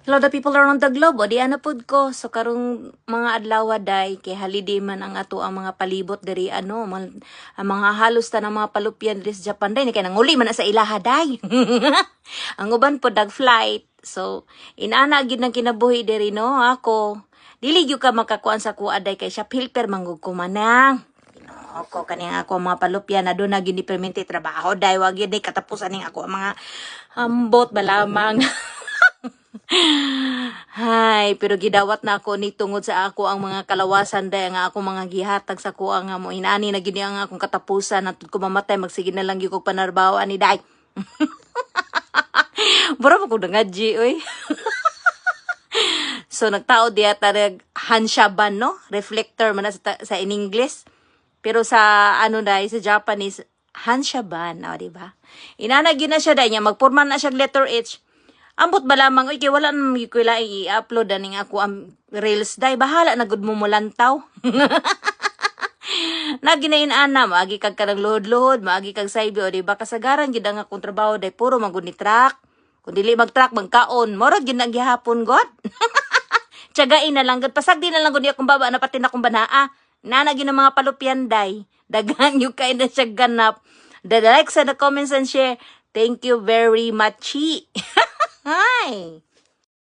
Hello the people around the globe, o di anapod ko. So karong mga adlaw day, kay holiday man ang ato ang mga palibot diri ang mga halos ta ng mga palupyan diri sa Japan day, kay nanguli man na sa ilaha day. Ang uban po dag flight. So inana gid nang kinabuhi diri no, ako. Dili gyud ka makakuan sa kuha day kay siya helper manggug ko manang. Ako kaning ako mga palupyan na doon na gini permanente trabaho day wag gyud day katapusan ning ako ang mga ambot balamang. Hay, pero gidawat na ako ni tungod sa ako ang mga kalawasan day nga ako mga gihatag sa kuha nga mo inani na gini ang akong katapusan natud ko mamatay magsige na lang gyud ko panarbaho ani day. Bura ko dangadji oy. So nagtao diya tarag hanshaban no, reflector man sa in English. Pero sa ano day sa Japanese hanshaban, o di ba? Inana gyud na siya day nya magporma na siya letter H. Ambot ba lamang, oy, kaya wala naman ko i-upload aning ako ang reels. Day, bahala na good mo mulantaw. Naginayin ana, maagi kag kanang luhod-luhod, maagi kag saybi, o diba, kasagaran gid ang akong trabaho, day, puro magud ni track. Kung dili mag-track, magkaon, morag gid naghihapon, God. Tiyagain na lang, God, pasagdi na lang gud akong baba, na pati na akong banaa. Nanagin ng mga palupyan, day. Dagan yung kain na siya ganap. The likes and the comments and share. Thank you very much. Hi!